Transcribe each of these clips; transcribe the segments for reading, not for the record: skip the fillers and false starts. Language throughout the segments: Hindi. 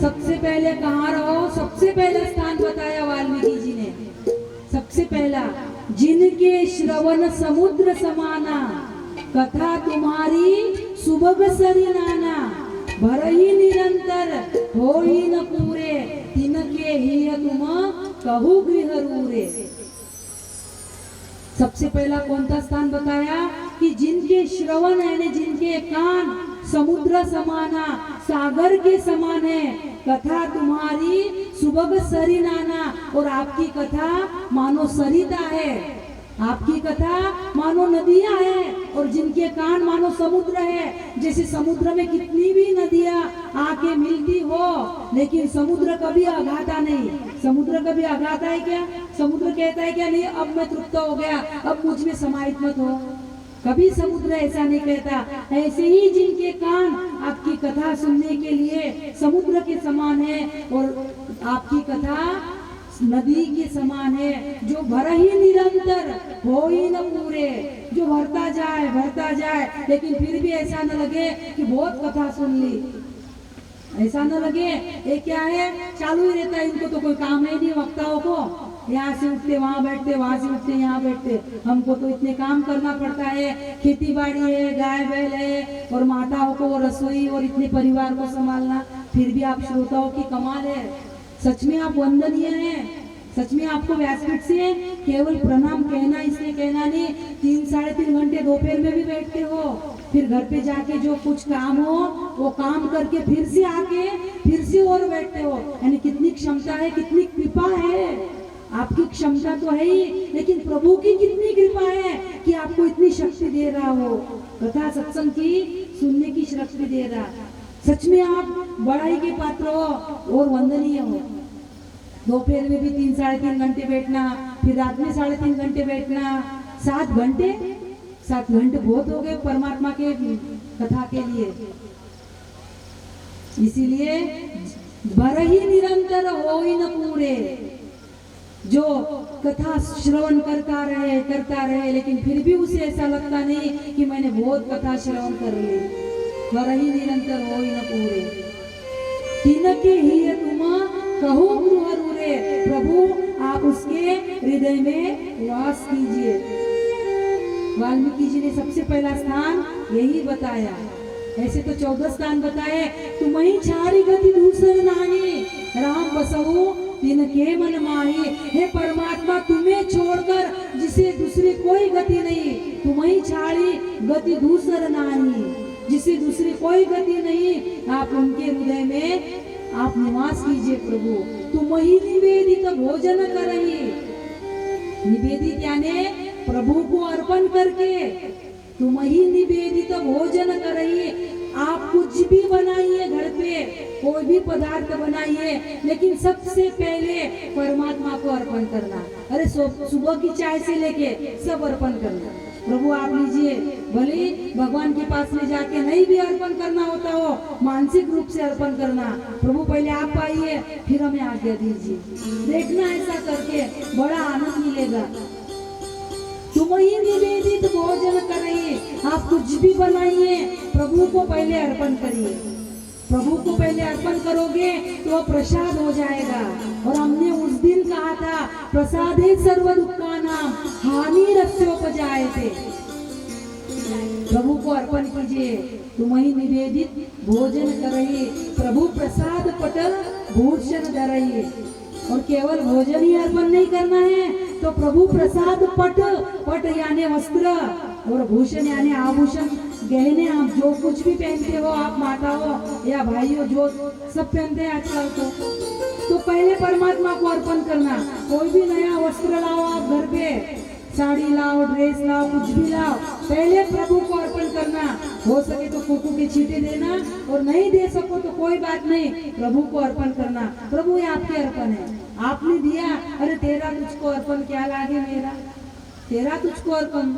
सबसे पहले कहाँ रहो, सबसे पहला स्थान बताया वाल्मीकि जी ने। सबसे पहला, जिनके श्रवण समुद्र समाना, कथा तुम्हारी सुबह सरी नाना, भरही निरंतर होई न पूरे, तिनके ही तुम कहू गृह रूरे। सबसे पहला कौन सा स्थान बताया कि जिनके श्रवण यानी जिनके कान समुद्र समाना, सागर के समान है, कथा तुम्हारी सुबह सरी नाना, और आपकी कथा मानो सरिता है, आपकी कथा मानो नदियां है, और जिनके कान मानो समुद्र है। जैसे समुद्र में कितनी भी नदियां आके मिलती हो, लेकिन समुद्र कभी अघाता नहीं। समुद्र कभी अघाता है क्या? समुद्र कहता है क्या? नहीं, अब मैं तृप्त हो गया, अब मुझ में समाहित मत हो। कभी समुद्र ऐसा नहीं कहता। ऐसे ही जिनके कान आपकी कथा सुनने के लिए समुद्र के समान है, और आपकी कथा नदी के समान है, जो भर ही निरंतर हो ही न पूरे, जो भरता जाए, लेकिन फिर भी ऐसा न लगे कि बहुत कथा सुन ली, ऐसा न लगे। ये क्या है, चालू ही रहता है, इनको तो कोई काम है नहीं वक्ताओं को, यहाँ से उठते वहाँ बैठते, वहाँ से उठते यहाँ बैठते। हमको तो इतने काम करना पड़ता है, खेती बाड़ी है, गाय बैल है, और माताओं को रसोई और इतने परिवार को संभालना, फिर भी आप श्रोताओं की कमाल है। सच में आप वंदनीय हैं। सच में आपको व्यासपीठ से केवल प्रणाम कहना, इसलिए कहना नहीं, 3-3.5 घंटे दोपहर में भी बैठते हो, फिर घर पे जाके जो कुछ काम हो वो काम करके फिर से आके फिर से और बैठते हो। यानी कितनी क्षमता है, कितनी कृपा है। आपकी क्षमता तो है ही, लेकिन प्रभु की कितनी कृपा है कि आपको इतनी शक्ति दे रहा हो, कथा सत्संग की सुनने की शक्ति दे रहा। सच में आप बड़ाई के पात्र हो और वंदनीय हो। दोपहर में भी 3-3.5 घंटे बैठना, फिर रात में 3.5 घंटे बैठना, 7 घंटे बहुत हो गए परमात्मा के कथा के लिए। इसीलिए भर ही निरंतर हो ही न पूरे, जो कथा श्रवण करता रहे, लेकिन फिर भी उसे ऐसा लगता नहीं कि मैंने बहुत कथा श्रवण कर ली। भर ही निरंतर हो ही न पूरे, तिनके ही तुम कहू गृह रूरे। प्रभु आप उसके हृदय में वास कीजिए। वाल्मीकि जी ने सबसे पहला स्थान यही बताया। ऐसे तो 14 स्थान बताए। तुम्हें छाड़ी गति दूसर नाही, राम बसहु तिनके मन माही। हे परमात्मा, तुम्हें छोड़कर जिसे दूसरी कोई गति नहीं, तुम्हें छाड़ी गति दूसर नाही, जिसे दूसरी कोई गति नहीं, आप उनके हृदय में आप निवास कीजिए। प्रभु तुम ही निवेदित भोजन करही। निवेदित यानी प्रभु को अर्पण करके, तुम ही निवेदित भोजन करही। आप कुछ भी बनाइए घर पे, कोई भी पदार्थ बनाइए, लेकिन सबसे पहले परमात्मा को अर्पण करना। अरे सुबह की चाय से लेके सब अर्पण करना। प्रभु आप लीजिए, भले भगवान के पास में जाके नहीं भी अर्पण करना होता हो, मानसिक रूप से अर्पण करना। प्रभु पहले आप आइए, फिर हमें आज्ञा दीजिए। देखना ऐसा करके बड़ा आनंद मिलेगा। तुम ही निवेदित भोजन करिए। आप कुछ भी बनाइए, प्रभु को पहले अर्पण करिए। प्रभु को पहले अर्पण करोगे तो प्रसाद हो जाएगा। और हमने उस दिन कहा था, प्रसादे सर्व दुःखानां हानि रस्योपजायते। प्रभु को अर्पण कीजिए। तुम ही निवेदित भोजन करिए, प्रभु प्रसाद पटल भूषण धरिए। और केवल भोजन ही अर्पण नहीं करना है, तो प्रभु प्रसाद पट यानी वस्त्र, और भूषण यानी आभूषण, गहने। आप जो कुछ भी पहनते हो, आप माता हो या भाई हो, जो सब पहनते हैं आजकल तो पहले परमात्मा को अर्पण करना। कोई भी नया वस्त्र लाओ आप घर पे, साड़ी लाओ, ड्रेस लाओ, कुछ भी लाओ, पहले प्रभु को अर्पण करना। हो सके तो कुकू के छींटे देना, और नहीं दे सको तो कोई बात नहीं, प्रभु को अर्पण करना। प्रभु ये आपके अर्पण है, आपने दिया। अरे तेरा तुझको अर्पण क्या लागे मेरा, तेरा तुझको अर्पण।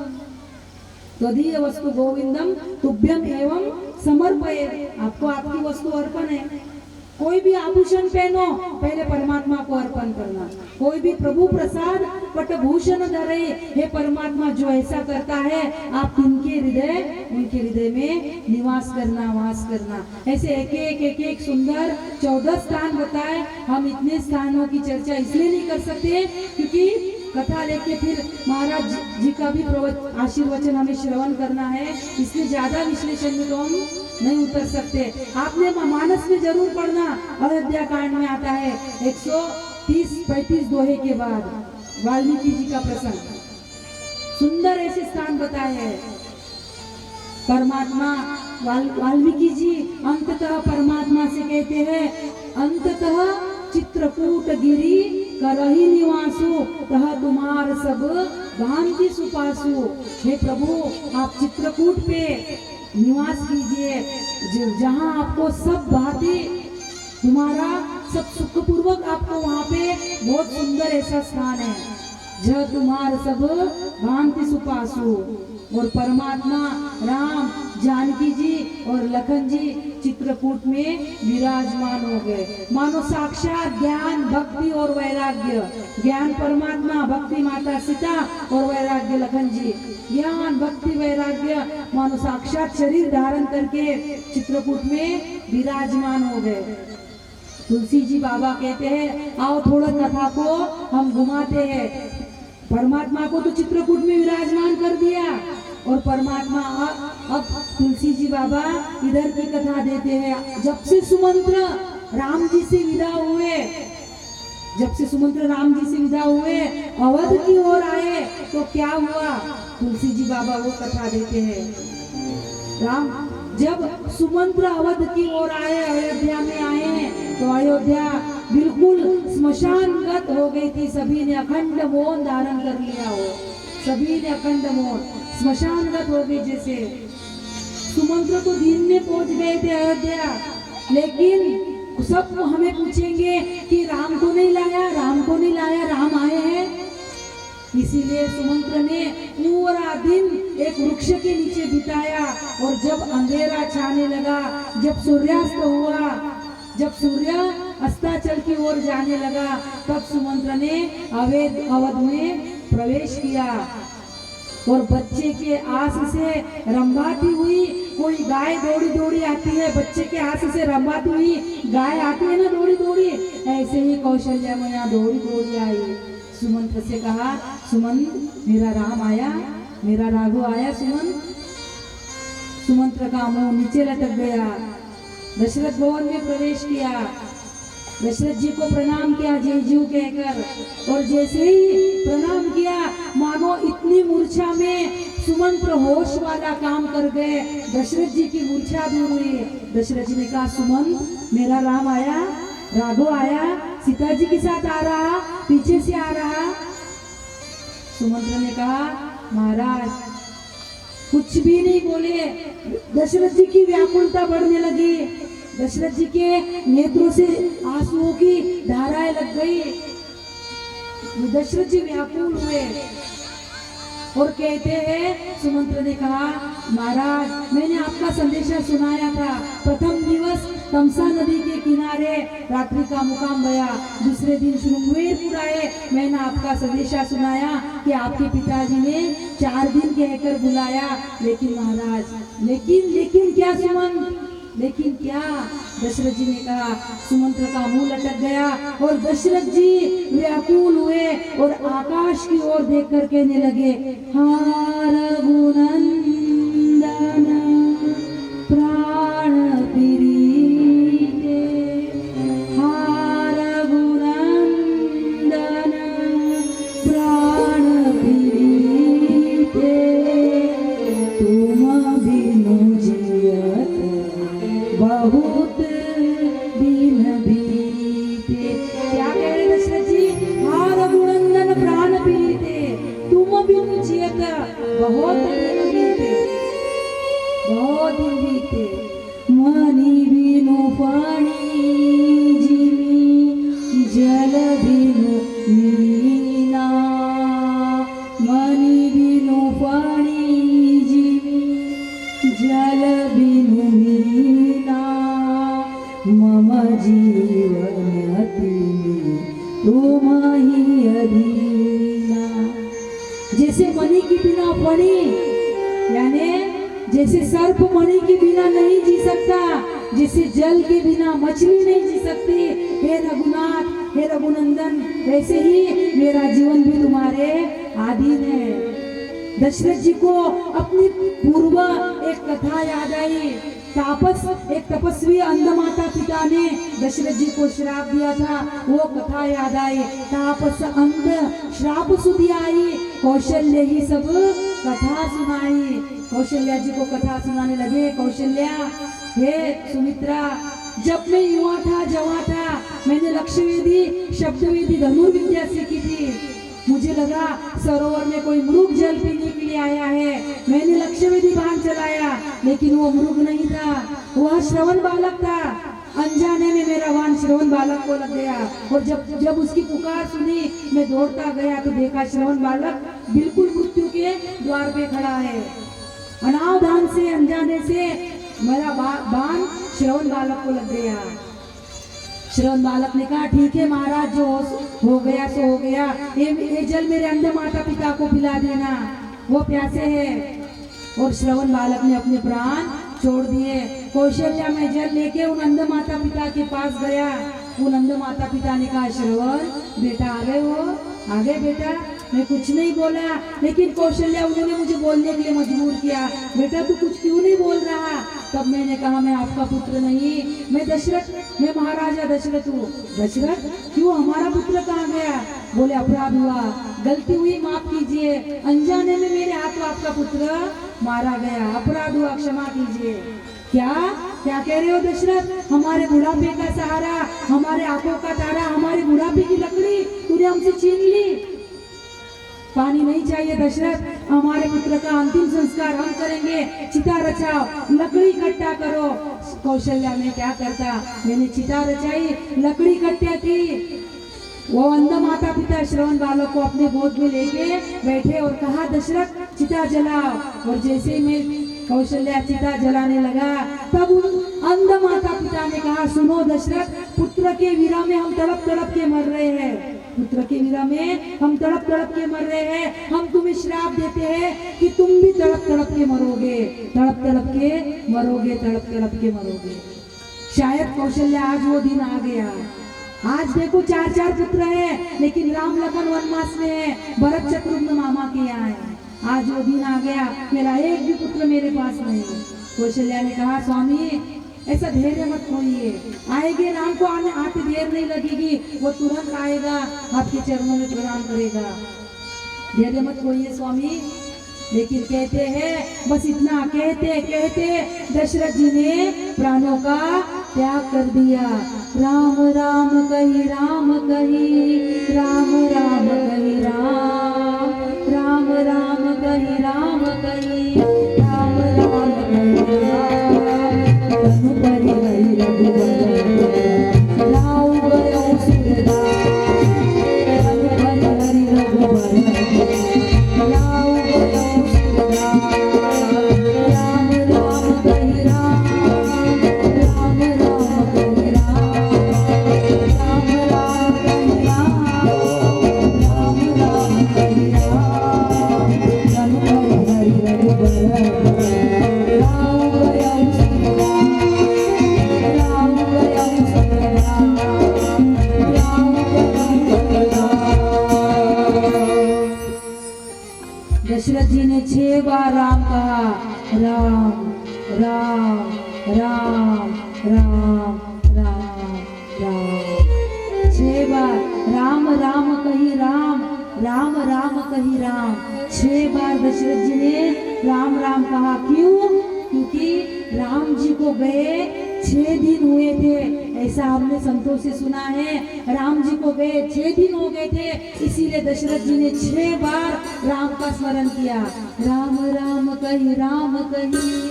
त्वदीय वस्तु गोविंदम तुभ्यम एवं समर्पये। आपको आपकी वस्तु अर्पण है। कोई भी आभूषण पहनो, पहले परमात्मा को अर्पण करना। कोई भी प्रभु प्रसाद पटभूषण धरे, हे परमात्मा जो ऐसा करता है आप उनके हृदय में निवास करना, वास करना। ऐसे एक एक सुंदर 14 स्थान बताए। हम इतने स्थानों की चर्चा इसलिए नहीं कर सकते क्योंकि कथा लेके फिर महाराज जी का भी आशीर्वचन हमें श्रवण करना है, इसलिए ज्यादा विश्लेषण में तो हम नहीं उतर सकते। आपने मानस में जरूर पढ़ना, अयोध्या कांड में आता है 130-35 दोहे के बाद वाल्मीकि जी का प्रसंग, सुंदर ऐसे स्थान बताए हैं। परमात्मा वाल्मीकि जी अंततः परमात्मा से कहते हैं, अंततः चित्रकूट गिरी करही निवासु, तह तुम्हार सब भांति सुपासु। हे प्रभु आप चित्रकूट पे निवास कीजिए, जहाँ आपको सब भांति तुम्हारा सब सुखपूर्वक, आपको वहाँ पे बहुत सुंदर ऐसा स्थान है, जहाँ तुम्हार सब भांति सुपासु। और परमात्मा राम, जानकी जी और लखन जी चित्रकूट में विराजमान हो गए। मानो साक्षात ज्ञान, भक्ति और वैराग्य, ज्ञान परमात्मा, भक्ति माता सीता और वैराग्य लखन जी। ज्ञान, भक्ति, वैराग्य मानो साक्षात शरीर धारण करके चित्रकूट में विराजमान हो गए। तुलसी जी बाबा कहते हैं आओ थोड़ा कथा को हम घुमाते हैं। परमात्मा को तो चित्रकूट में विराजमान कर दिया और परमात्मा अब तुलसी जी बाबा इधर की कथा देते हैं। जब से सुमंत्र राम जी से विदा हुए, अवध की ओर आए तो क्या हुआ, तुलसी जी बाबा वो कथा देते हैं। राम जब सुमंत्र अवध की ओर आए, अयोध्या में आए, तो अयोध्या बिल्कुल स्मशानगत हो गई थी। सभी ने अखंड मौन धारण कर लिया हो, सभी ने अखंड मौन, स्मशानगत हो गई। जैसे सुमंत्र तो दिन में पहुंच गए थे अयोध्या, लेकिन सब हमें पूछेंगे कि राम को नहीं लाया, राम आए हैं। इसीलिए सुमंत्र ने पूरा दिन एक वृक्ष के नीचे बिताया और जब अंधेरा छाने लगा, जब सूर्यास्त हुआ, जब सूर्य अस्ताचल की ओर जाने लगा, तब सुमंत्र ने अवध में प्रवेश किया। और बच्चे के आस से रंभाती हुई कोई गाय दौड़ी आती है, बच्चे के आस से रंभाती हुई गाय आती है ना दौड़ी, ऐसे ही कौशल्या मैया दौड़ी आई। सुमंत्र से कहा, सुमंत मेरा राम आया, मेरा राघव आया। सुमंत्र का मुंह नीचे लटक गया। दशरथ भवन में प्रवेश किया, दशरथ जी को प्रणाम किया जय जू कहकर, और जैसे ही प्रणाम किया मानो इतनी मूर्छा में सुमंत्र होश वाला काम कर गए, दशरथ जी की मूर्छा दूर हुई। दशरथ जी ने कहा, सुमंत मेरा राम आया, राघव आया, सीता जी के साथ आ रहा, पीछे से आ रहा। सुमंत्र ने कहा, महाराज कुछ भी नहीं बोले। दशरथ जी की व्याकुलता बढ़ने लगी, दशरथ जी के नेत्रों से आंसुओं की धाराएं लग गई। दशरथ जी व्याकुल हुए और कहते हैं, सुमंत्र ने कहा, महाराज मैंने आपका संदेशा सुनाया था, प्रथम दिवस तमसा नदी के किनारे रात्रि का मुकाम गया, दूसरे दिन श्रृंगवेरपुर आए, मैंने आपका संदेशा सुनाया कि आपके पिताजी ने 4 दिन कहकर बुलाया, लेकिन महाराज लेकिन क्या सुमंत, लेकिन क्या? दशरथ जी ने कहा। सुमंत्र का मुंह लटक गया और दशरथ जी व्याकुल हुए और आकाश की ओर देखकर कहने लगे, हा रघुनंदन प्राण प्रीते, हा रघुनंदन प्राण प्रीते, तुम बिनु जियत बहुत दिन बीते। क्या कह रहे दशरथ जी? हा रघुनंदन प्राण प्रीते, तुम बिनु जियत बहुत दिन बीते। जीवन अति तुम ही अधीना। जैसे मणि की बिना फणी, यानी जैसे सर्प मणि के बिना नहीं जी सकता, जैसे जल के बिना मछली नहीं जी सकती, हे रघुनाथ हे रघुनंदन, वैसे ही मेरा जीवन भी तुम्हारे अधीन है। दशरथ जी को अपनी पूर्व एक कथा याद आई। एक तपस्वी अंध माता पिता ने दशरथ जी को श्राप दिया था, वो कथा याद आई। तापस अंध श्राप सुधी आई, कौशल्य ही सब कथा सुनाई। कौशल्या जी को कथा सुनाने लगे। कौशल्या, हे सुमित्रा, जब मैं युवा था जवान था, मैंने लक्ष्यवेदी शब्दवेदी धनुर्विद्या सीखी थी। मुझे लगा सरोवर में कोई मृग जल पीने के लिए आया है, मैंने लक्ष्यवेदी बाण चलाया, लेकिन वो मृग नहीं था, वह श्रवण बालक था। अनजाने में मेरा बाण श्रवण बालक को लग गया, और जब उसकी पुकार सुनी मैं दौड़ता गया तो देखा श्रवण बालक बिल्कुल मृत्यु के द्वार पे खड़ा है। अनावधान से अनजाने से मेरा बाण श्रवण बालक को लग गया। श्रवण बालक ने कहा, ठीक है महाराज, जो हो गया सो हो गया, ये जल मेरे अंधे माता पिता को पिला देना, वो प्यासे हैं। और श्रवण बालक ने अपने प्राण छोड़ दिए। कौशल्या में जल लेके उन अंधे माता पिता के पास गया। उन अंधे माता पिता ने कहा, श्रवण बेटा आ गए हो? आ गए बेटा। मैं कुछ नहीं बोला, लेकिन कौशल्या उन्होंने मुझे बोलने के लिए मजबूर किया। बेटा तू कुछ क्यों नहीं बोल रहा? तब मैंने कहा, मैं आपका पुत्र नहीं, मैं दशरथ, मैं महाराजा दशरथ हूँ। दशरथ क्यों, हमारा पुत्र कहाँ गया? बोले अपराध हुआ, गलती हुई, माफ कीजिए, अनजाने में मेरे हाथों आपका पुत्र मारा गया, अपराध हुआ, क्षमा कीजिए। क्या क्या कह रहे हो दशरथ? हमारे बुढ़ापे का सहारा, हमारे आंखों का तारा, हमारे बुढ़ापे की लकड़ी तूने हमसे छीन ली। पानी नहीं चाहिए दशरथ, हमारे पुत्र का अंतिम संस्कार हम करेंगे, चिता रचाओ, लकड़ी इकट्ठा करो। कौशल्या में क्या करता, मैंने चिता रचाई, लकड़ी इकट्ठा की। वो अंध माता पिता श्रवण बालक को अपने गोद में लेके बैठे और कहा, दशरथ चिता जलाओ। और जैसे ही मैं कौशल्या चिता जलाने लगा, तब उन अंध माता पिता ने कहा, सुनो दशरथ, पुत्र के वीरा में हम तड़प तड़प के मर रहे हैं, पुत्र के वीरा में हम तड़प तड़प के मर रहे हैं। हम तुम्हें श्राप देते हैं कि तुम भी तड़प तड़प के मरोगे, तड़प तड़प के मरोगे, तड़प तड़प के मरोगे। शायद कौशल्या आज वो दिन आ गया। आज देखो 4 पुत्र हैं, लेकिन राम लखन वनवास में है, भरत शत्रुघ्न मामा के यहाँ है। आज वो दिन आ गया, मेरा एक भी पुत्र मेरे पास नहीं। कौशल्या ने कहा, स्वामी ऐसा धैर्य मत खोइए, आएंगे राम को आते देर नहीं लगेगी, वो तुरंत आएगा, आपके चरणों में प्रणाम करेगा, धैर्य मत खोइए स्वामी। लेकिन कहते हैं, बस इतना कहते कहते दशरथ जी ने प्राणों का त्याग कर दिया। राम राम कही राम कही, राम राम कही राम, राम राम कही राम कही, राम राम कही राम, तनु परि हरि रघुबर लाऊ गयो सुरदास, तनु परि हरि रघुबर लाऊ गयो सुरदास। राम राम कही राम, राम राम कही राम, राम राम कही राम, राम राम कही राम, तनु परि हरि रघुबर लाऊ गयो सुरदास, लाऊ गयो सुरदास, लाऊ गयो सुरदास। दशरथ जी ने 6 बार राम कहा, राम राम राम राम राम राम, 6 बार राम राम कही राम, राम राम कही राम, 6 बार दशरथ जी ने राम राम कहा। क्यों? क्योंकि राम जी को गए 6 दिन हुए थे, ऐसा हमने संतों से सुना है। राम जी को गए 6 दिन हो गए थे, इसीलिए दशरथ जी ने 6 बार राम का स्मरण किया। राम राम कही राम कही,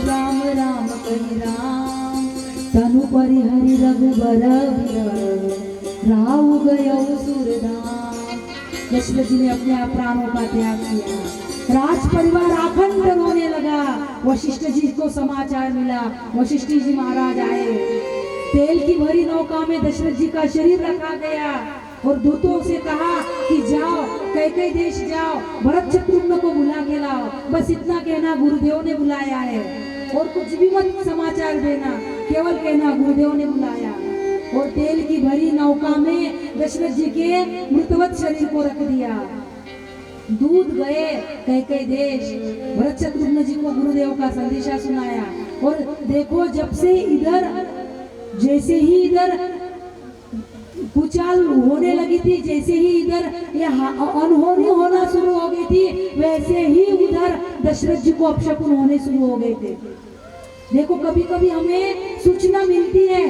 राम राम कही राम, तनु परि हरि रघुबर लाऊ गयो सुरदास। दशरथ जी ने अपने आप प्राणों का त्याग किया। राज परिवार अखंड रोने लगा। वशिष्ठ जी को समाचार मिला, वशिष्ठ जी महाराज आए, तेल की भरी नौका में दशरथ जी का शरीर रखा गया और दूतों से कहा कि जाओ कैकेयी देश जाओ, भरत शत्रुघ्न को बुला के लाओ। बस इतना कहना, गुरुदेव ने बुलाया है, और कुछ भी मत समाचार देना, केवल कहना गुरुदेव ने बुलाया। और तेल की भरी नौका में दशरथ जी के मृतवत शरीर को रख दिया। दूत गए कैकेयी देश, भरत शत्रुघ्न जी को गुरुदेव का संदेशा सुनाया। और देखो, जब से इधर जैसे ही इधर भूचाल होने लगी थी, जैसे ही इधर ये अनहोनी होना शुरू हो गई थी, वैसे ही उधर दशरथ जी को अपशकुन होने शुरू हो गए थे। देखो, कभी कभी हमें सूचना मिलती है,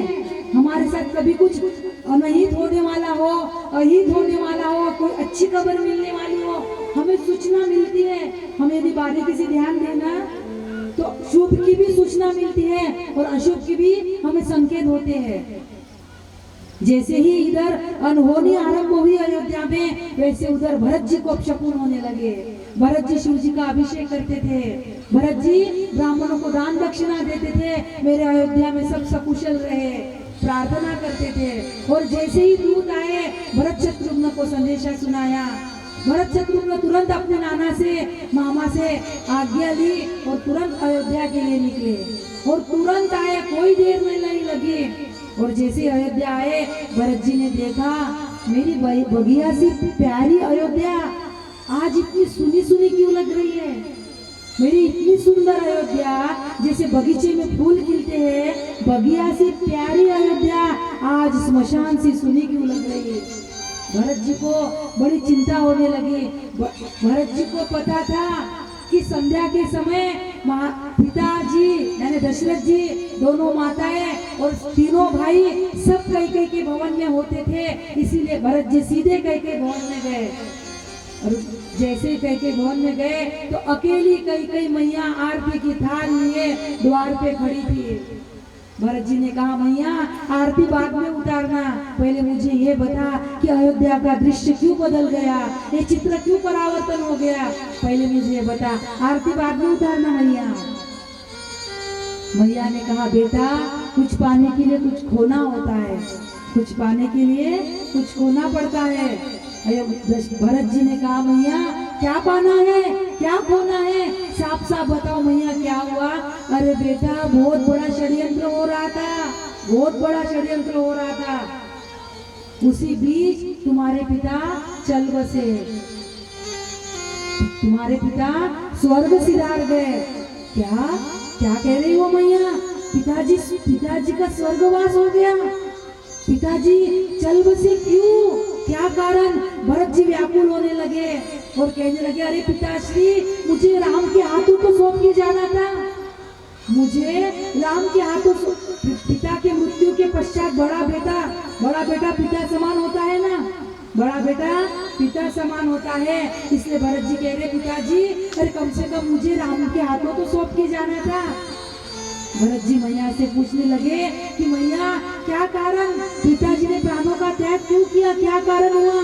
हमारे साथ कभी कुछ अनहित होने वाला हो, अहित होने वाला हो, कोई अच्छी खबर मिलने वाली हो, हमें सूचना मिलती है। हमें यदि बारीकी से ध्यान देना तो शुभ की भी सूचना मिलती है और अशुभ की भी हमें संकेत होते हैं। जैसे ही इधर अनहोनी आरंभ हुई अयोध्या में, वैसे उधर भरत जी को अपशकुन होने लगे। भरत जी शिव जी का अभिषेक करते थे, भरत जी ब्राह्मणों को दान दक्षिणा देते थे, मेरे अयोध्या में सब सकुशल रहे, प्रार्थना करते थे। और जैसे ही दूत आए, भरत शत्रुघ्न को संदेशा सुनाया। भरत शत्रुघ्न तुरंत अपने नाना से, मामा से आज्ञा ली और तुरंत अयोध्या के लिए निकले और तुरंत आए, कोई देर नहीं लगी। और जैसे अयोध्या आए, भरत जी ने देखा, मेरी बगिया सी प्यारी अयोध्या आज इतनी सुनी सुनी क्यों लग रही है? मेरी इतनी सुंदर अयोध्या, जैसे बगीचे में फूल खिलते हैं, बगिया सी प्यारी अयोध्या आज श्मशान सी सुनी क्यों लग रही है? भरत जी को बड़ी चिंता होने लगी। भरत जी को पता था कि संध्या के समय पिताजी यानी दशरथ जी, दोनों माताएं और तीनों भाई सब कैकेयी के भवन में होते थे, इसीलिए भरत जी सीधे कैकेयी भवन में गए। और जैसे कैकेयी भवन में गए तो अकेली कैकेयी मैया आरती की थाल लिए द्वार पे खड़ी थी। भरत जी ने कहा, मैया आरती बाद में उतारना, पहले मुझे ये बता कि अयोध्या का दृश्य क्यों बदल गया, ये चित्र क्यों परावर्तन हो गया, पहले मुझे ये बता, आरती बाद में उतारना मैया। मैया ने कहा, बेटा कुछ पाने के लिए कुछ खोना होता है, कुछ पाने के लिए कुछ खोना पड़ता है। भरत जी ने कहा, मैया क्या पाना है, क्या खोना है, साफ साफ बताओ मैया क्या हुआ? अरे बेटा बहुत बड़ा षड्यंत्र हो रहा था, बहुत बड़ा षड्यंत्र हो रहा था। उसी बीच तुम्हारे पिता चल बसे, तुम्हारे पिता स्वर्ग सिधार गए। क्या क्या कह रही हो मैया? पिताजी का स्वर्गवास हो गया, पिताजी चल बसे, क्यों, क्या कारण? भरत जी व्याकुल होने लगे और कहने लगे, अरे पिताश्री, मुझे राम के हाथों को सौंप के जाना था, मुझे राम के हाथों, पिता के मृत्यु के पश्चात बड़ा बेटा पिता समान होता है ना, बड़ा बेटा पिता समान होता है, इसलिए भरत जी कह रहे, पिताजी अरे कम से कम मुझे राम के हाथों तो सौंप के जाना था। भरत जी मैया से पूछने लगे कि मैया क्या कारण, पिताजी ने प्राणों का त्याग क्यों किया, क्या कारण हुआ?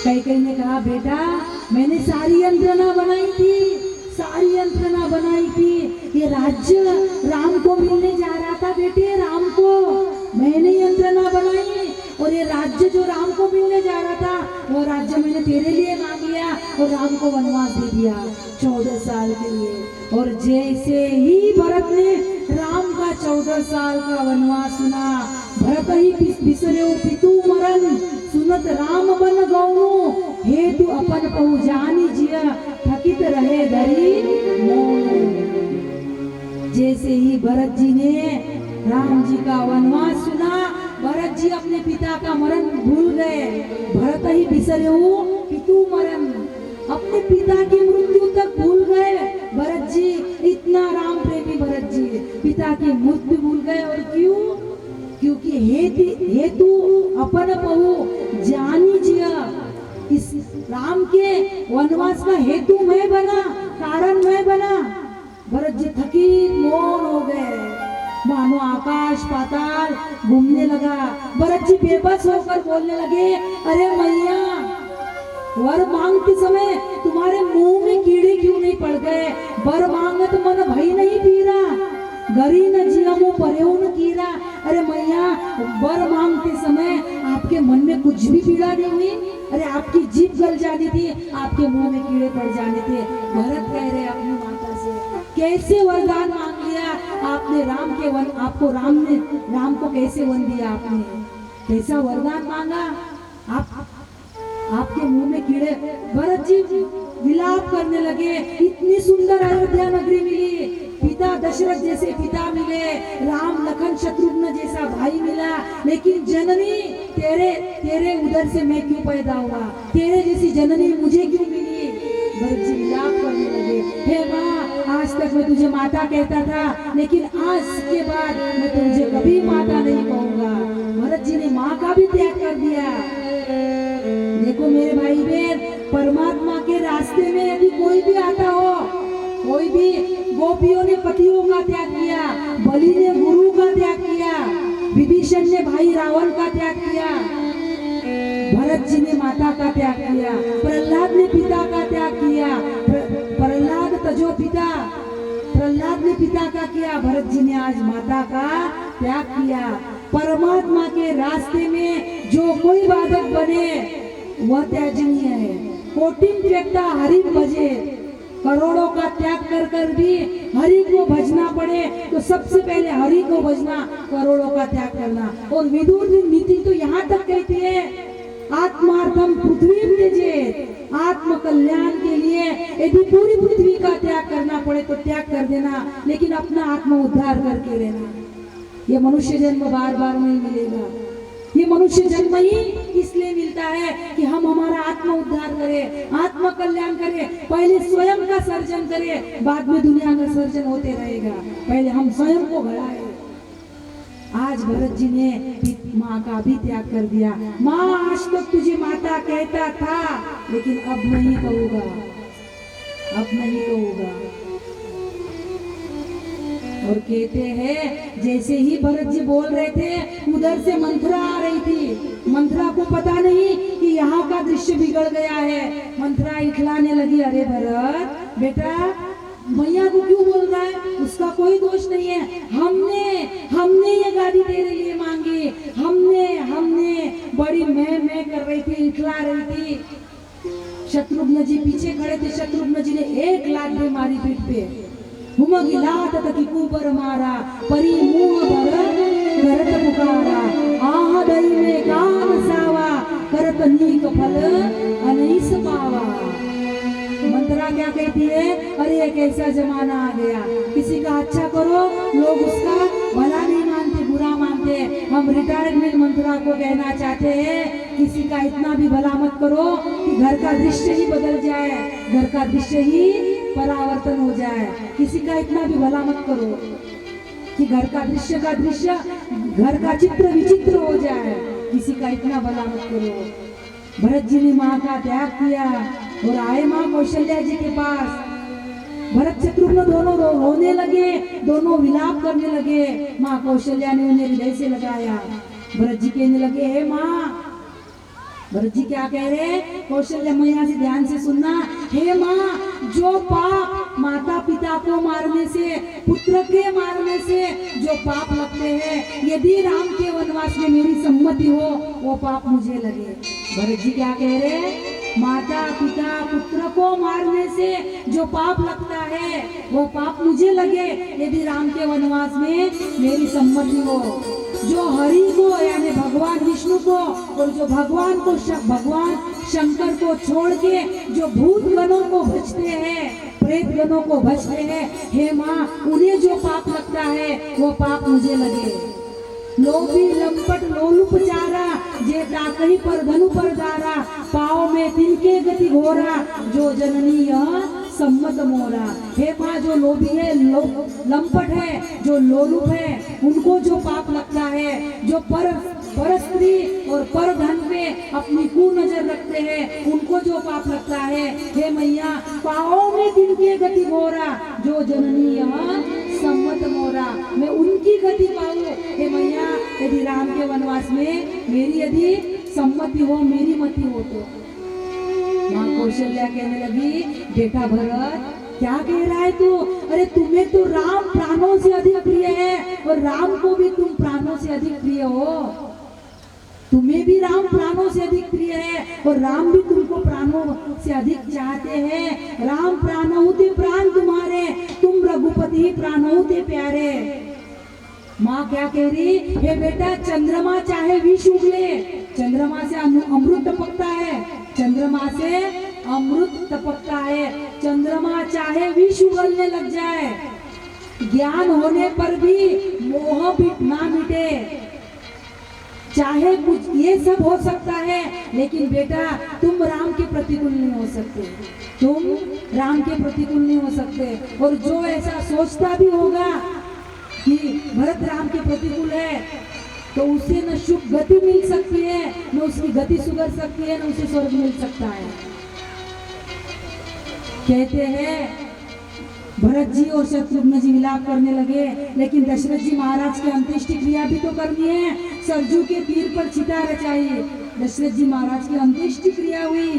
कैकेयी ने कहा, बेटा मैंने सारी यंत्रणा बनाई थी, ये राज्य राम को मिलने जा रहा था बेटे, राम को मैंने यंत्रणा बनाई और ये राज्य जो राम को मिलने जा रहा था, वो राज्य मैंने तेरे लिए मांग लिया और राम को वनवास दे दिया 14 साल के लिए। और जैसे ही भरत ने राम का 14 साल का वनवास सुना, भरत ही बिसरे पितु मरण, सुनत राम बन गौनु, हेतु अपन पहु जानी जिया, थकित रहे धरी मौन। जैसे ही भरत जी ने राम जी का वनवास सुना, भरत जी अपने पिता का मरण भूल गए। भरत ही बिसरे पितु मरण, अपने पिता की मृत्यु तक भूल गए भरत जी, इतना राम प्रेमी भरत जी पिता की मृत्यु भूल गए। और क्यों? क्योंकि हेतु अपन पहु जानी जिया, इस राम के वनवास का हेतु मैं बना, कारण मैं बना। भरत जी थकी मौन हो गए, मानो आकाश पाताल घूमने लगा। भरत जी बेबस होकर बोलने लगे, अरे मैया वर मांगते समय तुम्हारे मुंह में कीड़े क्यों नहीं पड़ गए? वर मांगत मन भई नहीं पीरा, गरी न जियमो परेउन कीरा। अरे मैया, वर मांगते समय आपके मन में कुछ भी पीड़ा नहीं हुई? अरे आपकी जीभ गल जानी थी, आपके मुंह में कीड़े पड़ जाने थे। भरत कह रहे अपनी माता से, कैसे वरदान मांग लिया आपने राम के वन, आपको राम को कैसे वन दिया आपने, कैसा वरदान मांगा? आपके मुंह में कीड़े। भरत जी विलाप करने लगे, इतनी सुंदर अयोध्या नगरी मिली, पिता दशरथ जैसे पिता मिले, राम लखन शत्रुघ्न जैसा भाई मिला, लेकिन जननी तेरे उधर से मैं क्यों पैदा हुआ, तेरे जैसी जननी मुझे क्यों मिली? भरत जी विलाप करने लगे, हे माँ, आज तक मैं तुझे माता कहता था, लेकिन आज के बाद मैं तुझे कभी माता नहीं कहूंगा। भरत जी ने माँ का भी त्याग कर दिया। देखो मेरे भाई बहन, परमात्मा के रास्ते में यदि कोई भी आता हो, कोई भी, गोपियों ने पतियों का त्याग किया, बलि ने गुरु का त्याग किया, विभीषण ने भाई रावण का त्याग किया, भरत जी ने माता का त्याग किया, प्रहलाद ने पिता का त्याग किया, प्रहलाद तजो पिता, प्रहलाद ने पिता का किया, भरत जी ने आज माता का त्याग किया। परमात्मा के रास्ते में जो कोई बाधक बने वह त्याजनीय है। कोटिन त्यक्ता हरि भजे, करोड़ों का त्याग कर कर भी हरि को भजना पड़े तो सबसे पहले हरि को भजना, करोड़ों का त्याग करना। और विदुर नीति तो यहाँ तक कहती है, आत्मार्थम पृथ्वी त्यजेत, आत्म कल्याण के लिए यदि पूरी पृथ्वी का त्याग करना पड़े तो त्याग कर देना, लेकिन अपना आत्म उद्धार करके रहना। ये मनुष्य जन्म बार बार नहीं मिलेगा। ये मनुष्य जन्म ही इसलिए मिलता है कि हम हमारा आत्म उद्धार करें, आत्म कल्याण करें। पहले स्वयं का सर्जन करें, बाद में दुनिया का सर्जन होते रहेगा। पहले हम स्वयं को बढ़ाएं। आज भरत जी ने माँ का भी त्याग कर दिया। माँ, आज तक तुझे माता कहता था, लेकिन अब नहीं कहूँगा, अब नहीं कहूँगा। और कहते हैं जैसे ही भरत जी बोल रहे थे, उधर से मंथरा आ रही थी। मंथरा को पता नहीं कि यहाँ का दृश्य बिगड़ गया है। मंथरा इखलाने लगी, अरे भरत बेटा, मैया को क्यों बोल रहा है? उसका कोई दोष नहीं है। हमने ये गाड़ी तेरे लिए मांगी, हमने बड़ी मैं कर रही थी, इखला रही थी। शत्रुघ्न जी पीछे खड़े थे, शत्रुघ्न जी ने 1 लात दे मारी पीठ पे, हुमगी लात तकी कुपर मारा, परी मुंह भरत करत पुकारा, आह दई में कान सावा, करत नीक फल अनैस पावा। मंत्रा क्या कहती है? अरे ये कैसा जमाना आ गया, किसी का अच्छा करो लोग उसका भला नहीं मानते, बुरा मानते। हम रिटायरमेंट मंत्रा को कहना चाहते हैं, किसी का इतना भी भला मत करो कि घर का दृश्य ही बदल जाए, घर का दृश्य ही परावर्तन हो जाए। किसी का इतना भी भला मत करो कि घर का दृश्य घर का चित्र विचित्र हो जाए। किसी का इतना भला मत करो। भरत जी ने माँ का त्याग किया और आए माँ कौशल्या जी के पास। भरत शत्रुघ्न दोनों रोने लगे, दोनों विलाप करने लगे। माँ कौशल्या ने उन्हें हृदय से लगाया। भरत जी कहने लगे, हे माँ, भरत जी क्या कह रहे? कौशल्या मैया से ध्यान से सुनना। हे माँ, जो पाप माता पिता को मारने से, पुत्र के मारने से जो पाप लगते हैं, यदि राम के वनवास में मेरी सम्मति हो, वो पाप मुझे लगे। भरत जी क्या कह रहे? माता पिता पुत्र को मारने से जो पाप लगता है, वो पाप मुझे लगे, यदि राम के वनवास में मेरी सम्मति हो। जो हरि को यानी भगवान विष्णु को और जो भगवान शंकर को छोड़ के जो भूत गणों को भजते हैं, प्रेत गणों को भजते हैं, हे माँ, उन्हें जो पाप लगता है वो पाप मुझे लगे। लोभी लंपट लोलुपचारा, जे ताकही पर धनु पर दारा, पाँव में तिनके गति घोरा, जो जननी यह सम्मत मोरा। हे माँ, जो लोभी है, लंपट है, जो लोलुप है, उनको जो पाप लगता है, जो पर स्त्री और पर धन पे अपनी कुनजर रखते हैं, उनको जो पाप लगता है, हे मैया, पाँव में तिनके गति घोरा, जो जननी यह सम्मत मोरा। मैं उनकी गति पाऊं, हे मैया, यदि राम के वनवास में मेरी यदि सम्मति हो, मेरी मति हो तो। माँ कौशल्या कहने लगी, बेटा भरत, क्या कह रहा है तू? अरे तुम्हें तो राम प्राणों से अधिक प्रिय है और राम को भी तुम प्राणों से अधिक प्रिय हो। तुम्हें भी राम प्राणों से अधिक प्रिय है और राम भी तुमको प्राणों से अधिक चाहते हैं। राम प्राणों ते प्राण तुम्हारे, तुम रघुपति प्राणों ते प्यारे। माँ क्या कह रही? हे बेटा, चंद्रमा चाहे विष उगले, चंद्रमा से अमृत टपकता है, चंद्रमा से अमृत टपकता है। चंद्रमा चाहे विष उगलने लग जाए, ज्ञान होने पर भी मोह भी ना मिटे। चाहे कुछ ये सब हो सकता है, लेकिन बेटा तुम राम के प्रतिकूल नहीं हो सकते, तुम राम के प्रतिकूल नहीं हो सकते। और जो ऐसा सोचता भी होगा कि भरत राम के प्रतिकूल है, तो उसे न शुभ गति मिल सकती है, न उसकी गति सुधर सकती है, न उसे स्वर्ग मिल सकता है। कहते हैं भरत जी और शत्रुघ्न जी विलाप करने लगे, लेकिन दशरथ जी महाराज की अंत्येष्टि क्रिया भी तो करनी है। सरजू के तीर पर चिता रचाई, दशरथ जी महाराज की अंत्येष्टि क्रिया हुई।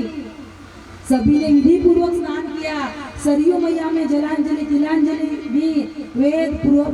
सभी ने विधि पूर्वक स्नान किया, सरयू मैया में जलांजलि तिलांजलि भी, वेद पूरा